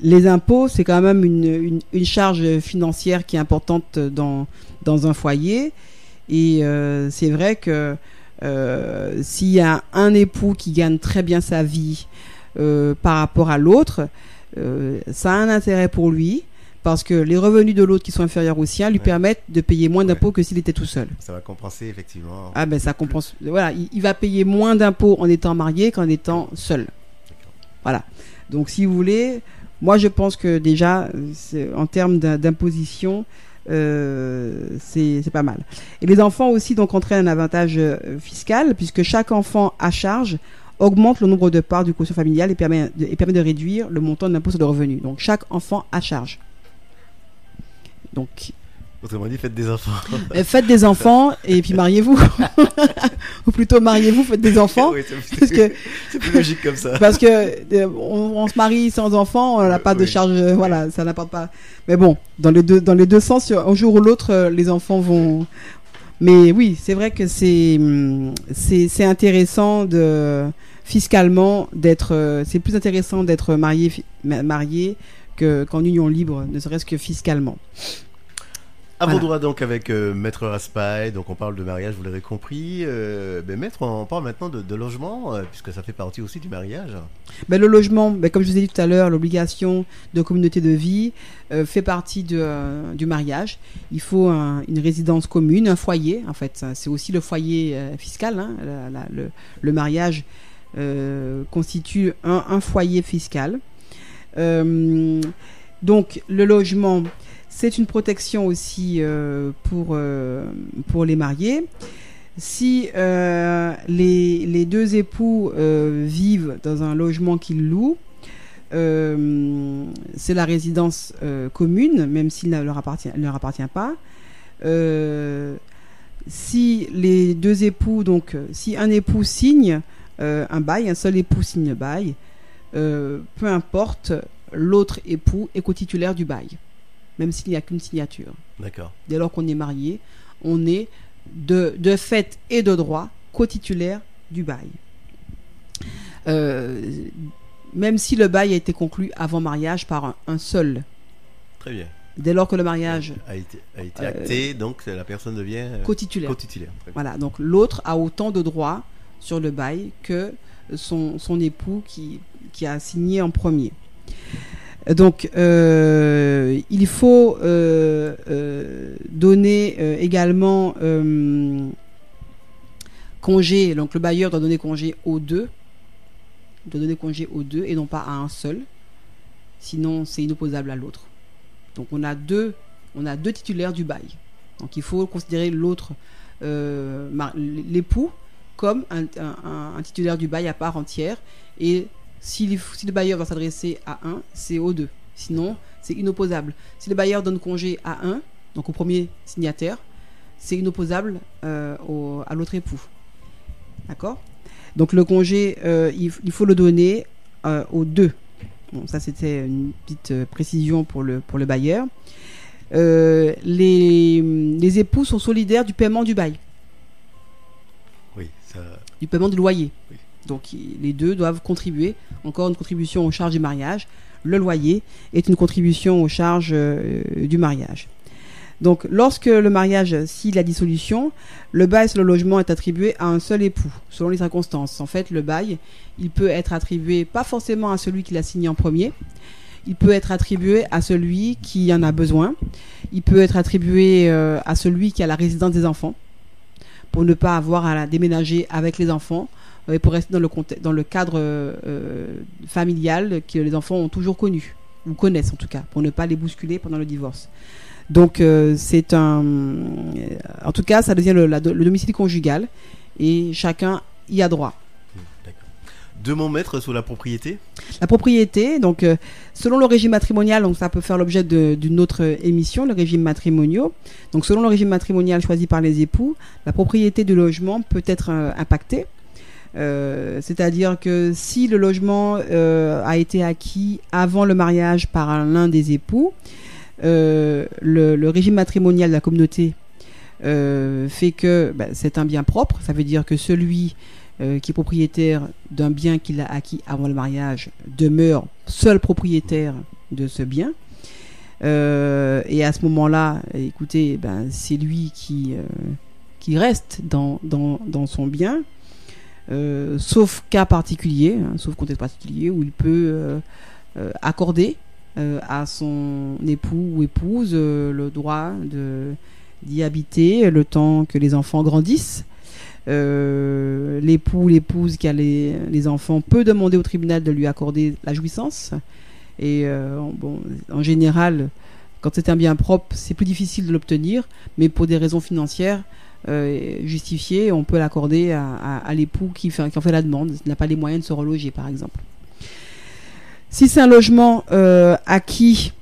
les impôts, c'est quand même une charge financière qui est importante dans un foyer. Et c'est vrai que s'il y a un époux qui gagne très bien sa vie par rapport à l'autre, ça a un intérêt pour lui, parce que les revenus de l'autre qui sont inférieurs aux siens lui permettent de payer moins d'impôts que s'il était tout seul. Ça va compenser effectivement. Ah ben ça compense. Voilà, il va payer moins d'impôts en étant marié qu'en étant seul. Voilà. Donc si vous voulez, moi je pense que déjà en termes d'imposition, c'est pas mal. Et les enfants aussi donc entraînent un avantage fiscal, puisque chaque enfant à charge augmente le nombre de parts du quotient familial et permet de réduire le montant de l'impôt sur le revenu. Donc chaque enfant à charge. Donc, autrement dit, faites des enfants. Faites des enfants et puis mariez-vous. Ou plutôt mariez-vous, faites des enfants. Oui, c'est plus logique comme ça. Parce que on se marie sans enfants, on n'a pas de charge, voilà, ça n'apporte pas. Mais bon, dans les deux sens, un jour ou l'autre, les enfants vont. Mais oui, c'est vrai que c'est intéressant fiscalement d'être. C'est plus intéressant d'être marié qu'en union libre, ne serait-ce que fiscalement. À vos droits donc avec Maître Raspail, donc on parle de mariage, vous l'avez compris. Maître, on parle maintenant de logement, puisque ça fait partie aussi du mariage. Le logement, comme je vous ai dit tout à l'heure, l'obligation de communauté de vie fait partie du mariage. Il faut une résidence commune, un foyer, en fait. C'est aussi le foyer fiscal. Hein, le mariage constitue un foyer fiscal. Donc le logement, c'est une protection aussi pour les mariés. Si les deux époux vivent dans un logement qu'ils louent, c'est la résidence commune, même s'il ne leur appartient pas. Si les deux époux, donc si un époux signe un bail, un seul époux signe le bail, peu importe, l'autre époux est co-titulaire du bail, même s'il n'y a qu'une signature. D'accord. Dès lors qu'on est marié, on est de fait et de droit co-titulaire du bail. Même si le bail a été conclu avant mariage par un seul. Très bien. Dès lors que le mariage a été acté, donc la personne devient co-titulaire. Voilà, donc l'autre a autant de droits sur le bail que son époux qui a signé en premier. Donc il faut donner également congé, donc le bailleur doit donner congé aux deux, et non pas à un seul, sinon c'est inopposable à l'autre. Donc on a deux titulaires du bail. Donc il faut considérer l'autre, l'époux, comme un titulaire du bail à part entière. Et si le bailleur doit s'adresser à un, c'est aux deux. Sinon, c'est inopposable. Si le bailleur donne congé à un, donc au premier signataire, c'est inopposable à l'autre époux. D'accord ? Donc le congé, il faut le donner aux deux. Bon, ça c'était une petite précision pour le bailleur. Les époux sont solidaires du paiement du bail. Oui, ça... Du paiement du loyer. Oui. Donc les deux doivent contribuer. Encore une contribution aux charges du mariage. Le loyer est une contribution aux charges du mariage. Donc lorsque le mariage signe la dissolution, le bail sur le logement est attribué à un seul époux, selon les circonstances. En fait, le bail, il peut être attribué pas forcément à celui qui l'a signé en premier. Il peut être attribué à celui qui en a besoin. Il peut être attribué à celui qui a la résidence des enfants, pour ne pas avoir à la déménager avec les enfants, et pour rester dans le cadre familial que les enfants ont toujours connu, ou connaissent en tout cas, pour ne pas les bousculer pendant le divorce. Donc en tout cas, ça devient le domicile conjugal, et chacun y a droit. D'accord. 2 mots maîtres sur la propriété. La propriété, donc selon le régime matrimonial, donc ça peut faire l'objet d'une autre émission, le régime matrimonial. Donc selon le régime matrimonial choisi par les époux, la propriété du logement peut être impactée. C'est-à-dire que si le logement a été acquis avant le mariage par l'un des époux, le régime matrimonial de la communauté fait que c'est un bien propre. Ça veut dire que celui qui est propriétaire d'un bien qu'il a acquis avant le mariage demeure seul propriétaire de ce bien. Et à ce moment-là, écoutez, c'est lui qui reste dans son bien, sauf cas particulier, sauf contexte particulier où il peut accorder à son époux ou épouse le droit d'y habiter le temps que les enfants grandissent. L'époux ou l'épouse qui a les enfants peut demander au tribunal de lui accorder la jouissance. Et en général, quand c'est un bien propre, c'est plus difficile de l'obtenir, mais pour des raisons financières justifiées, on peut l'accorder à l'époux qui en fait la demande, qui n'a pas les moyens de se reloger, par exemple. Si c'est un logement acquis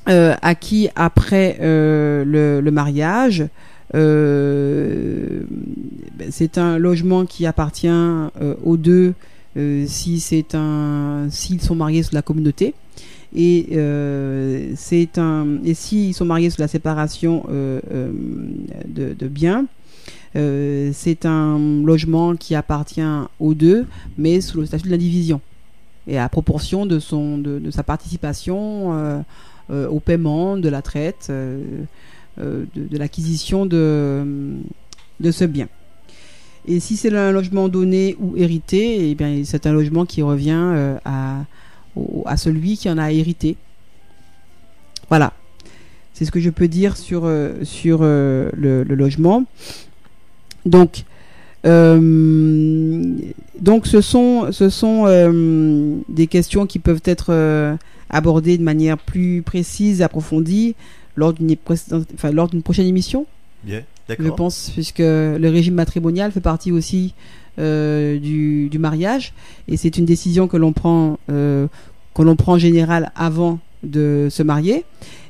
après le mariage, c'est un logement qui appartient aux deux s'ils sont mariés sous la communauté, et s'ils sont mariés sous la séparation de biens, c'est un logement qui appartient aux deux, mais sous le statut de l'indivision et à proportion de sa participation au paiement de la traite, de l'acquisition de ce bien. Et si c'est un logement donné ou hérité, c'est un logement qui revient à celui qui en a hérité. Voilà, c'est ce que je peux dire sur le logement. Donc ce sont des questions qui peuvent être abordées de manière plus précise, approfondie lors d'une prochaine émission. Bien, d'accord. Je pense, puisque le régime matrimonial fait partie aussi du mariage, et c'est une décision que l'on prend que l'on prend en général avant de se marier,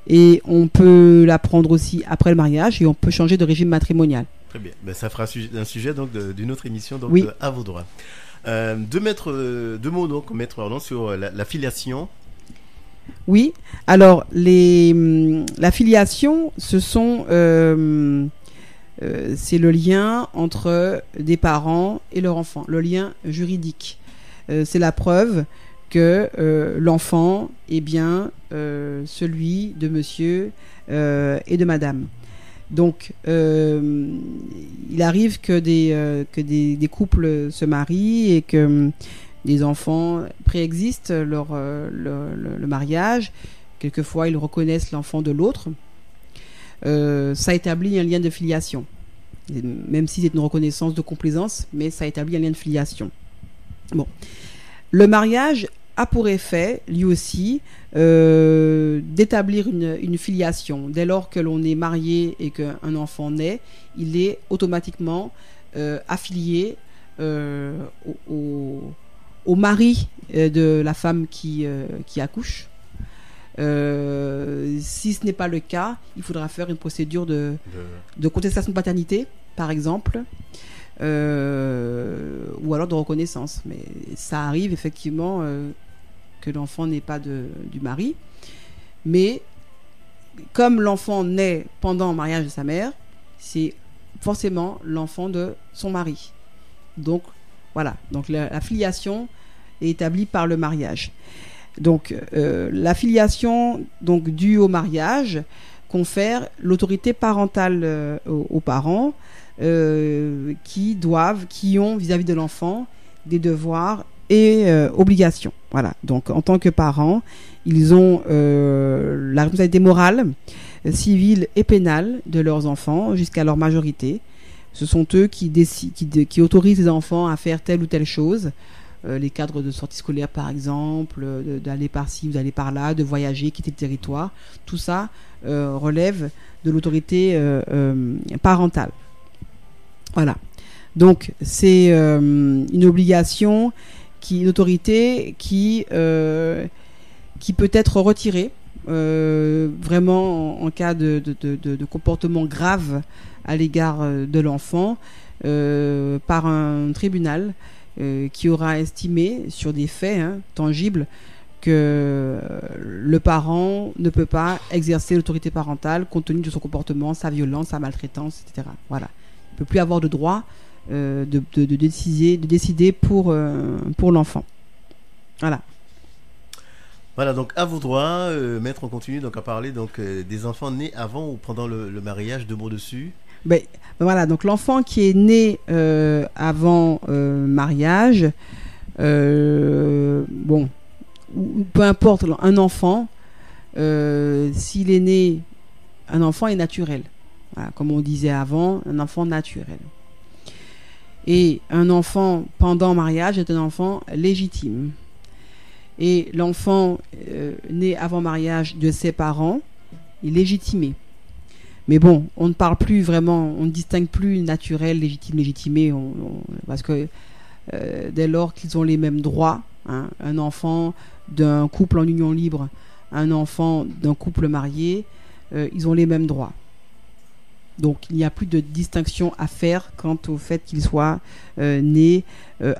et on peut la prendre aussi après le mariage, et on peut changer de régime matrimonial. Très bien. Ben, ça fera un sujet donc d'une autre émission, donc oui. À vos droits. Deux mots donc, maître Arnaud, sur la filiation. Oui. Alors la filiation, ce sont c'est le lien entre des parents et leur enfant, le lien juridique. C'est la preuve que l'enfant est bien celui de monsieur et de madame. Donc, il arrive que des couples se marient et que des enfants préexistent le mariage. Quelquefois, ils reconnaissent l'enfant de l'autre. Ça établit un lien de filiation. Même si c'est une reconnaissance de complaisance, mais ça établit un lien de filiation. Bon. Le mariage a pour effet, lui aussi, d'établir une filiation. Dès lors que l'on est marié et qu'un enfant naît, il est automatiquement affilié au mari de la femme qui accouche. Si ce n'est pas le cas, il faudra faire une procédure de contestation de paternité, par exemple, ou alors de reconnaissance. Mais ça arrive effectivement que l'enfant n'est pas du mari. Mais comme l'enfant naît pendant le mariage de sa mère, c'est forcément l'enfant de son mari. Donc voilà, donc la filiation est établie par le mariage. Donc la filiation donc due au mariage confère l'autorité parentale aux parents qui ont vis-à-vis de l'enfant des devoirs et obligations. Voilà. Donc en tant que parents, ils ont la responsabilité morale, civile et pénale de leurs enfants jusqu'à leur majorité. Ce sont eux qui autorisent les enfants à faire telle ou telle chose. Les cadres de sortie scolaire, par exemple, d'aller par-ci ou d'aller par-là, de voyager, quitter le territoire. Tout ça relève de l'autorité parentale. Voilà. Donc, c'est une obligation, une autorité qui peut être retirée vraiment en cas de comportement grave à l'égard de l'enfant par un tribunal qui aura estimé sur des faits tangibles que le parent ne peut pas exercer l'autorité parentale compte tenu de son comportement, sa violence, sa maltraitance, etc. Voilà. Il ne peut plus avoir de droit de décider pour l'enfant. Voilà. Voilà, donc à vos droits, maître, on continue donc à parler donc des enfants nés avant ou pendant le mariage, 2 mots dessus. Ben voilà, donc l'enfant qui est né avant mariage, bon, peu importe, un enfant, s'il est né, un enfant est naturel. Voilà, comme on disait avant, un enfant naturel. Et un enfant pendant mariage est un enfant légitime. Et l'enfant né avant mariage de ses parents est légitimé. Mais bon, on ne parle plus vraiment, on ne distingue plus naturel, légitime, légitimé, parce que dès lors qu'ils ont les mêmes droits, un enfant d'un couple en union libre, un enfant d'un couple marié, ils ont les mêmes droits. Donc il n'y a plus de distinction à faire quant au fait qu'il soit né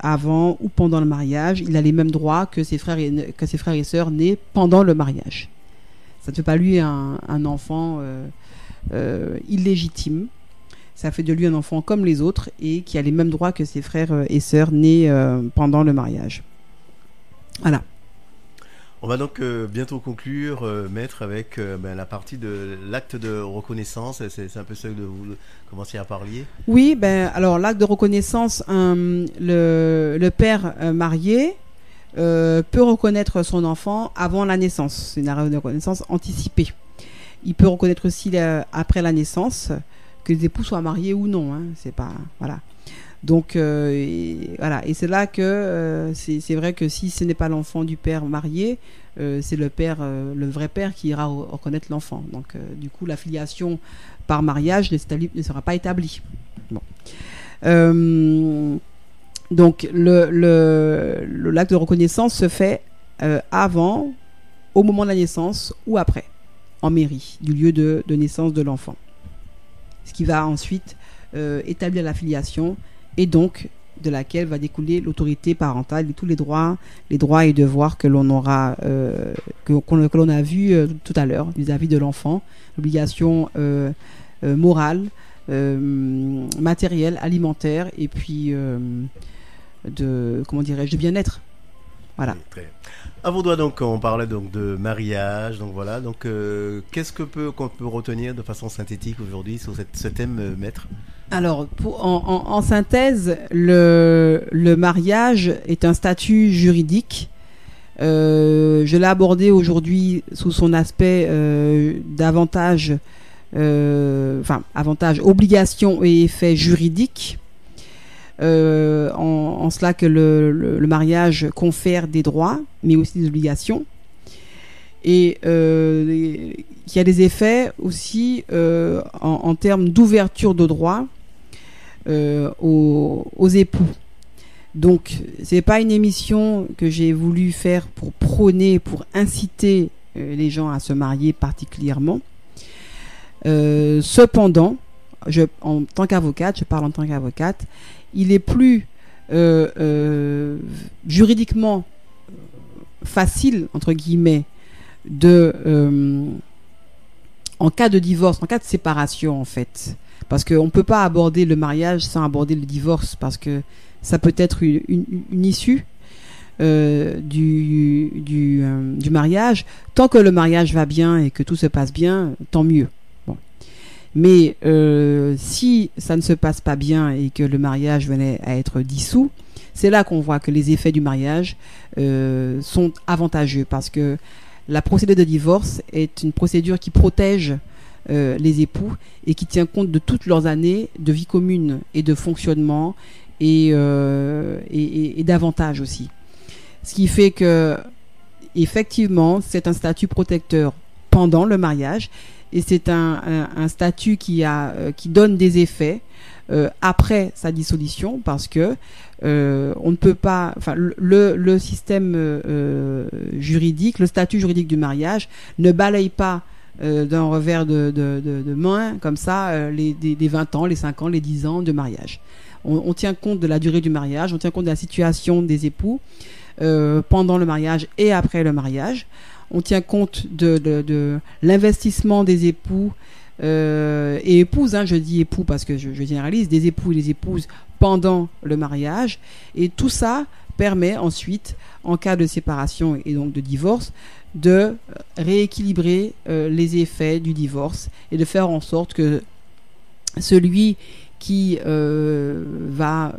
avant ou pendant le mariage. Il a les mêmes droits que ses frères et sœurs nés pendant le mariage. Ça ne fait pas lui un enfant illégitime. Ça fait de lui un enfant comme les autres et qui a les mêmes droits que ses frères et sœurs nés pendant le mariage. Voilà. On va donc bientôt conclure, maître, avec la partie de l'acte de reconnaissance. C'est un peu ça que vous commenciez à parler. Oui, alors l'acte de reconnaissance, le père marié peut reconnaître son enfant avant la naissance. C'est une reconnaissance anticipée. Il peut reconnaître aussi après la naissance, que les époux soient mariés ou non. C'est pas, voilà. Donc voilà, et c'est là que c'est vrai que si ce n'est pas l'enfant du père marié, c'est le vrai père qui ira reconnaître l'enfant. Donc du coup la filiation par mariage ne sera pas établie. Bon. Donc l'acte de reconnaissance se fait avant, au moment de la naissance ou après, en mairie, du lieu de naissance de l'enfant. Ce qui va ensuite établir la filiation et donc de laquelle va découler l'autorité parentale et tous les droits et devoirs que l'on aura, que l'on a vu tout à l'heure vis-à-vis de l'enfant, l'obligation morale, matérielle, alimentaire et puis de bien-être. Voilà. Oui, très bien. À vos doigts, donc, on parlait donc de mariage, donc voilà. Donc, qu'est-ce qu'on peut retenir de façon synthétique aujourd'hui sur ce thème, maître? Alors, en synthèse, le mariage est un statut juridique. Je l'ai abordé aujourd'hui sous son aspect d'avantage, avantage, obligation et effet juridique. En cela que le mariage confère des droits, mais aussi des obligations. Et il y a des effets aussi en termes d'ouverture de droits aux époux. Donc, c'est pas une émission que j'ai voulu faire pour prôner, pour inciter les gens à se marier particulièrement. Cependant, en tant qu'avocate, je parle en tant qu'avocate, il est plus juridiquement facile, entre guillemets, en cas de divorce, en cas de séparation en fait, parce qu'on ne peut pas aborder le mariage sans aborder le divorce, parce que ça peut être une issue du mariage. Tant que le mariage va bien et que tout se passe bien, tant mieux. Mais si ça ne se passe pas bien et que le mariage venait à être dissous, c'est là qu'on voit que les effets du mariage sont avantageux, parce que la procédure de divorce est une procédure qui protège les époux et qui tient compte de toutes leurs années de vie commune et de fonctionnement et d'avantages aussi. Ce qui fait que, effectivement, c'est un statut protecteur pendant le mariage. Et c'est un statut qui donne des effets après sa dissolution, parce que on ne peut pas, le système juridique, le statut juridique du mariage ne balaye pas d'un revers de main comme ça les 20 ans, les 5 ans, les 10 ans de mariage. On tient compte de la durée du mariage, on tient compte de la situation des époux pendant le mariage et après le mariage. On tient compte de l'investissement des époux et épouses, je dis époux parce que je généralise, des époux et des épouses pendant le mariage. Et tout ça permet ensuite, en cas de séparation et donc de divorce, de rééquilibrer les effets du divorce et de faire en sorte que celui qui va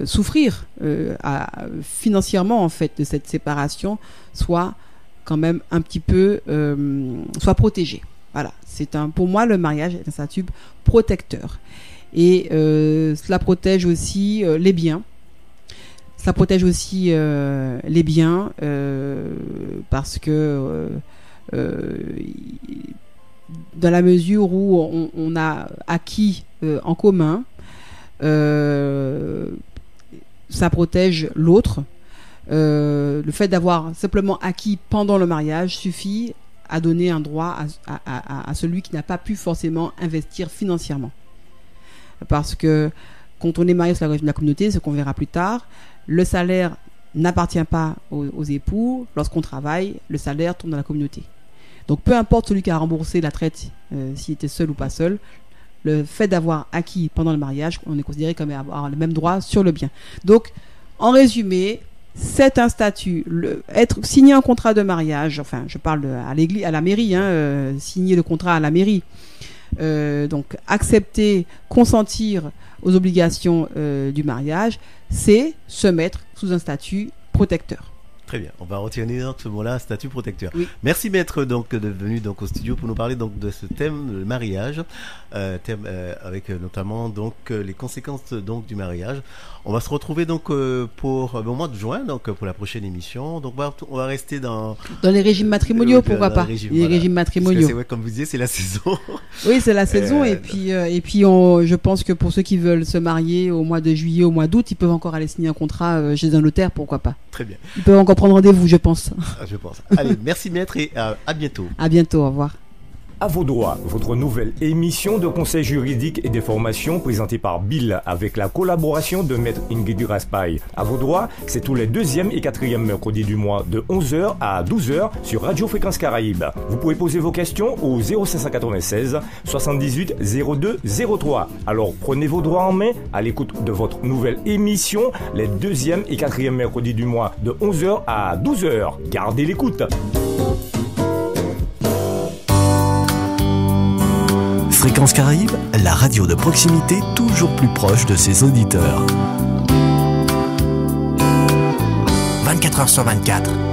souffrir financièrement en fait de cette séparation soit quand même un petit peu soit protégé. Voilà, pour moi le mariage est un statut protecteur et cela protège aussi les biens. Ça protège aussi les biens parce que dans la mesure où on a acquis en commun, ça protège l'autre. Le fait d'avoir simplement acquis pendant le mariage suffit à donner un droit à celui qui n'a pas pu forcément investir financièrement. Parce que quand on est marié sur le régime de la communauté, ce qu'on verra plus tard, le salaire n'appartient pas aux époux. Lorsqu'on travaille, le salaire tourne dans la communauté. Donc peu importe celui qui a remboursé la traite, s'il était seul ou pas seul, le fait d'avoir acquis pendant le mariage, on est considéré comme avoir le même droit sur le bien. Donc, en résumé, c'est un statut. Signer un contrat de mariage, enfin, je parle à l'église, à la mairie, signer le contrat à la mairie. Donc, accepter, consentir aux obligations du mariage, c'est se mettre sous un statut protecteur. Très bien, on va retenir ce mot-là, statut protecteur. Oui. Merci maître donc de venir donc au studio pour nous parler donc de ce thème, le mariage, thème avec notamment donc les conséquences donc du mariage. On va se retrouver donc pour au mois de juin donc pour la prochaine émission. Donc on va rester dans les régimes matrimoniaux, pourquoi pas les régimes matrimoniaux. C'est vrai, comme vous disiez, c'est la saison. Oui, c'est la saison et puis je pense que pour ceux qui veulent se marier au mois de juillet, au mois d'août, ils peuvent encore aller signer un contrat chez un notaire, pourquoi pas. Très bien. Ils peuvent encore prendre rendez-vous, je pense. Je pense. Allez, merci maître et à bientôt. À bientôt, au revoir. À vos droits, votre nouvelle émission de conseil juridique et d'information présentée par Bill avec la collaboration de Maître Ingrid Raspail. À vos droits, c'est tous les 2e et 4e mercredis du mois de 11h à 12h sur Radio Fréquence Caraïbe. Vous pouvez poser vos questions au 0596 78 02 03. Alors prenez vos droits en main à l'écoute de votre nouvelle émission les 2e et 4e mercredis du mois de 11h à 12h. Gardez l'écoute. Fréquence Caraïbe, la radio de proximité toujours plus proche de ses auditeurs. 24h sur 24.